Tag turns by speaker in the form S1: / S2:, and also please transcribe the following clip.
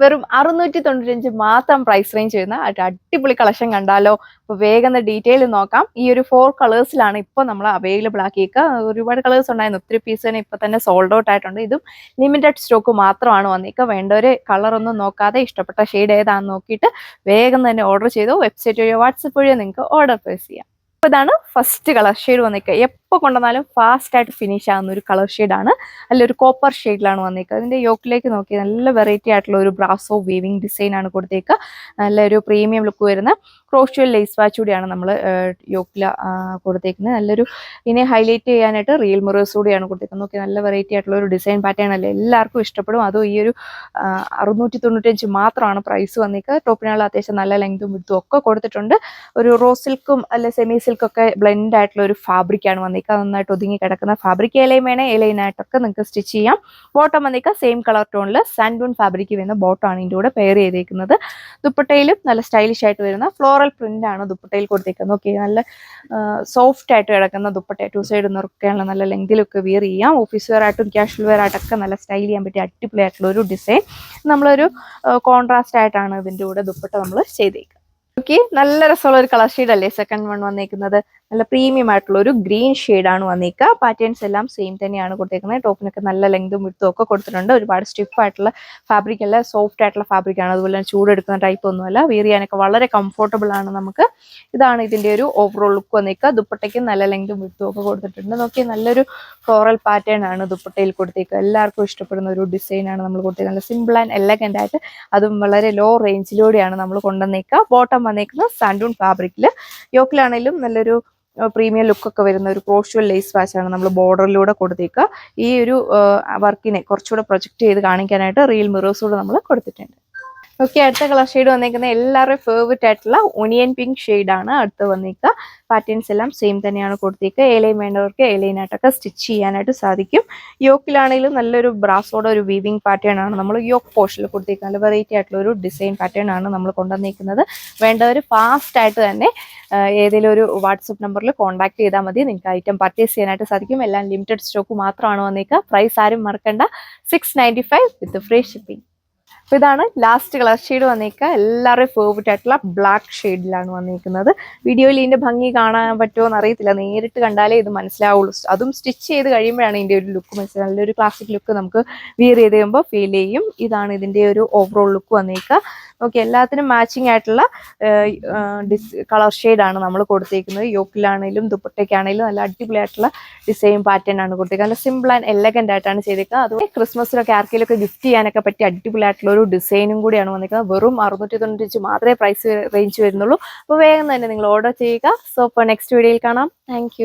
S1: വെറും 695 മാത്രം price range വരുന്ന അടിപൊളി കളക്ഷൻ കണ്ടാലോ? അപ്പോൾ വേഗം ഡീറ്റെയിൽ നോക്കാം. ഈ ഒരു 4 കളേഴ്സിലാണ് ഇപ്പോൾ നമ്മൾ അവൈലബിൾ ആക്കിയേക്കുക. ഒരുപാട് കളേഴ്സ് ഉണ്ടായിരുന്നു, ഒത്തിരി പീസ് തന്നെ ഇപ്പോൾ തന്നെ സോൾഡ് ഔട്ട് ആയിട്ടുണ്ട്. ഇതും ലിമിറ്റഡ് സ്റ്റോക്ക് മാത്രമാണ് വന്നേക്കുക. വേണ്ടവർ കളറൊന്നും നോക്കാതെ ഇഷ്ടപ്പെട്ട ഷെയ്ഡ് ഏതാണെന്ന് നോക്കിയിട്ട് വേഗം തന്നെ ഓർഡർ ചെയ്തു. വെബ്സൈറ്റ് വഴിയോ വാട്സപ്പ് വഴിയോ നിങ്ങൾക്ക് ഓർഡർ പ്ലേസ് ചെയ്യാം. അപ്പോൾ ഇതാണ് ഫസ്റ്റ് കളർ ഷെയ്ഡ് വന്നേക്കുക. എപ്പോൾ കൊണ്ടുവന്നാലും ഫാസ്റ്റ് ആയിട്ട് ഫിനിഷ് ആവുന്ന ഒരു കളർ ഷെയ്ഡാണ്. നല്ലൊരു കോപ്പർ ഷെയ്ഡിലാണ് വന്നേക്കുക. അതിൻ്റെ യോക്കിലേക്ക് നോക്കി നല്ല വെറൈറ്റി ആയിട്ടുള്ള ഒരു ബ്രാസോ വീവിങ് ഡിസൈൻ ആണ് കൊടുത്തേക്കുക. നല്ലൊരു പ്രീമിയം ലുക്ക് വരുന്ന ക്രോഷ്വൽ ലേസ് വാച്ച് കൂടിയാണ് നമ്മൾ യോക്കിൽ കൊടുത്തേക്കുന്നത്. നല്ലൊരു ഇതിനെ ഹൈലൈറ്റ് ചെയ്യാനായിട്ട് റിയൽ മിറേഴ്സ് കൂടിയാണ് കൊടുത്തേക്കുന്നത്. നോക്കി നല്ല വെറൈറ്റി ആയിട്ടുള്ള ഒരു ഡിസൈൻ പാറ്റേൺ അല്ലേ, എല്ലാവർക്കും ഇഷ്ടപ്പെടും. അതും ഈ ഒരു 695 മാത്രമാണ് പ്രൈസ് വന്നേക്കുക. ടോപ്പിനുള്ള അത്യാവശ്യം നല്ല ലെങ്തും വിഡ്ത്തും ഒക്കെ കൊടുത്തിട്ടുണ്ട്. ഒരു റോ സിൽക്കും അല്ലെ സെമി സിൽക്കൊക്കെ ബ്ലെൻഡ് ആയിട്ടുള്ള ഒരു ഫാബ്രിക്കാണ് വന്നേക്കുക. നന്നായിട്ട് ഒതുങ്ങി കിടക്കുന്ന ഫാബ്രിക്. ഏലയും വേണേ ഏലയിനായിട്ടൊക്കെ നിങ്ങൾക്ക് സ്റ്റിച്ച് ചെയ്യാം. ബോട്ടം വന്നേക്കുക സെയിം കളർ ടോണിൽ സാൻഡൂൺ ഫാബ്രിക് വരുന്ന ബോട്ടമാണ് ഇതിൻ്റെ കൂടെ പെയർ ചെയ്തേക്കുന്നത്. ദുപ്പട്ടയിലും നല്ല സ്റ്റൈലിഷ് ആയിട്ട് വരുന്ന ഫ്ലോറൽ പ്രിന്റ് ആണ് ദുപ്പട്ടയിൽ കൊടുത്തേക്കുന്നത്. ഓക്കെ, നല്ല സോഫ്റ്റ് ആയിട്ട് കിടക്കുന്ന ദുപ്പട്ട. 2 സൈഡ് നിറക്കാനുള്ള നല്ല ലെങ്തിലൊക്കെ വിയർ ചെയ്യാം. ഓഫീസ് വെയർ ആയിട്ടും ക്യാഷ്വൽ വെയർ ആയിട്ടൊക്കെ നല്ല സ്റ്റൈൽ ചെയ്യാൻ പറ്റിയ അടിപൊളി ആയിട്ടുള്ള ഒരു ഡിസൈൻ. നമ്മളൊരു കോൺട്രാസ്റ്റ് ആയിട്ടാണ് ഇതിൻ്റെ കൂടെ ദുപ്പട്ട നമ്മൾ ചെയ്തേക്കുക. ഓക്കെ, നല്ല രസമുള്ള ഒരു കളർ ഷെയ്ഡ് അല്ലേ സെക്കൻഡ് വൺ വന്നേക്കുന്നത്. നല്ല പ്രീമിയം ആയിട്ടുള്ള ഒരു ഗ്രീൻ ഷെയ്ഡാണ് വന്നേക്കുക. പാറ്റേൺസ് എല്ലാം സെയിം തന്നെയാണ് കൊടുത്തേക്കുന്നത്. ടോപ്പിനൊക്കെ നല്ല ലെങ്തും വിഡ്ത്തും ഒക്കെ കൊടുത്തിട്ടുണ്ട്. ഒരുപാട് സ്റ്റിഫ് ആയിട്ടുള്ള ഫാബ്രിക് അല്ല, സോഫ്റ്റ് ആയിട്ടുള്ള ഫാബ്രിക് ആണ്. അതുപോലെ ചൂടെടുക്കുന്ന ടൈപ്പ് ഒന്നുമല്ല. വിയർ ചെയ്യാനൊക്കെ വളരെ കംഫർട്ടബിൾ ആണ് നമുക്ക്. ഇതാണ് ഇതിൻ്റെ ഒരു ഓവറോൾ ലുക്ക് വന്നേക്കുക. ദുപ്പട്ടയ്ക്ക് നല്ല ലെങ്തും വിഡ്ത്തും ഒക്കെ കൊടുത്തിട്ടുണ്ട്. നോക്കി നല്ലൊരു ഫ്ലോറൽ പാറ്റേൺ ആണ് ദുപ്പട്ടയിൽ കൊടുത്തേക്കുക. എല്ലാവർക്കും ഇഷ്ടപ്പെടുന്ന ഒരു ഡിസൈൻ ആണ് നമ്മൾ കൊടുത്തേക്കുക. നല്ല സിമ്പിൾ ആൻഡ് എലഗന്റ് ആയിട്ട്, അതും വളരെ ലോ റേഞ്ചിലൂടെയാണ് നമ്മൾ കൊണ്ടുവന്നേക്കുക. ബോട്ടം വന്നേക്കുന്നത് സാൻഡൂൺ ഫാബ്രിക്കിൽ. യോക്കിലാണെങ്കിലും നല്ലൊരു പ്രീമിയം ലുക്കൊക്കെ വരുന്ന ഒരു ക്രോഷ്വൽ ലേസ് വാച്ചാണ് നമ്മൾ ബോർഡറിലൂടെ കൊടുത്തേക്കുക. ഈ ഒരു വർക്കിനെ കുറച്ചുകൂടെ പ്രൊജക്റ്റ് ചെയ്ത് കാണിക്കാനായിട്ട് റിയൽ മിറേഴ്സ് കൂടെ നമ്മൾ കൊടുത്തിട്ടുണ്ട്. ഓക്കെ, അടുത്ത കളർ ഷെയ്ഡ് വന്നേക്കുന്നത് എല്ലാവരുടെയും ഫേവറേറ്റ് ആയിട്ടുള്ള ഒണിയൻ പിങ്ക് ഷെയ്ഡാണ് അടുത്ത് വന്നേക്കുക. പാറ്റേൺസ് എല്ലാം സെയിം തന്നെയാണ് കൊടുത്തേക്കുക. ഏലയും വേണ്ടവർക്ക് ഏലയിനായിട്ടൊക്കെ സ്റ്റിച്ച് ചെയ്യാനായിട്ട് സാധിക്കും. യോക്കിലാണെങ്കിലും നല്ലൊരു ബ്രാസോടെ ഒരു വീവിങ് പാറ്റേൺ ആണ് നമ്മൾ യോക്ക് പോർഷനിൽ കൊടുത്തേക്കുക. നല്ല വെറൈറ്റി ആയിട്ടുള്ള ഒരു ഡിസൈൻ പാറ്റേൺ ആണ് നമ്മൾ കൊണ്ടുവന്നേക്കുന്നത്. വേണ്ടവർ ഫാസ്റ്റ് ആയിട്ട് തന്നെ ഏതെങ്കിലും ഒരു വാട്സപ്പ് നമ്പറിൽ കോൺടാക്ട് ചെയ്താൽ മതി. നിങ്ങൾക്ക് ഐറ്റം പർച്ചേസ് ചെയ്യാനായിട്ട് സാധിക്കും. എല്ലാം ലിമിറ്റഡ് സ്റ്റോക്ക് മാത്രമാണ് വന്നേക്കുക. പ്രൈസ് ആരും മറക്കണ്ട, 695 വിത്ത് ഫ്രീ ഷിപ്പിംഗ്. അപ്പോൾ ഇതാണ് ലാസ്റ്റ് കളർ ഷെയ്ഡ് വന്നേക്കുക. എല്ലാവരുടെയും ഫേവറേറ്റ് ആയിട്ടുള്ള ബ്ലാക്ക് ഷെയ്ഡിലാണ് വന്നേക്കുന്നത്. വീഡിയോയിൽ ഇതിൻ്റെ ഭംഗി കാണാൻ പറ്റുമോ എന്ന് അറിയത്തില്ല, നേരിട്ട് കണ്ടാലേ ഇത് മനസ്സിലാവുള്ളൂ. അതും സ്റ്റിച്ച് ചെയ്ത് കഴിയുമ്പോഴാണ് ഇതിൻ്റെ ഒരു ലുക്ക് മനസ്സിലാവുക. നല്ലൊരു ക്ലാസിക് ലുക്ക് നമുക്ക് വിയർ ചെയ്ത് കഴിയുമ്പോൾ ഫീൽ ചെയ്യും. ഇതാണ് ഇതിൻ്റെ ഒരു ഓവറോൾ ലുക്ക് വന്നേക്കുക. ഓക്കെ, എല്ലാത്തിനും മാച്ചിങ് ആയിട്ടുള്ള കളർ ഷെയ്ഡാണ് നമ്മൾ കൊടുത്തേക്കുന്നത്. യോക്കിലാണെങ്കിലും ദുപ്പട്ടയ്ക്കാണെങ്കിലും നല്ല അടിപൊളിയായിട്ടുള്ള ഡിസൈൻ പാറ്റേൺ ആണ് കൊടുത്തേക്കുന്നത്. നല്ല സിമ്പിൾ ആൻഡ് എലഗന്റ് ആയിട്ടാണ് ചെയ്തേക്കുക. അതുപോലെ ക്രിസ്മസിലൊക്കെ ആർക്കെങ്കിലുമൊക്കെ ഗിഫ്റ്റ് ചെയ്യാനൊക്കെ പറ്റിയ അടിപൊളിയായിട്ടുള്ള ഒരു ഡിസൈനും കൂടിയാണ് വന്നിരിക്കുന്നത്. വെറും 695 മാത്രമേ പ്രൈസ് റേഞ്ച് വരുന്നുള്ളൂ. അപ്പോൾ വേഗം തന്നെ നിങ്ങൾ ഓർഡർ ചെയ്യുക. സോ ഇപ്പോൾ നെക്സ്റ്റ് വീഡിയോയിൽ കാണാം. താങ്ക്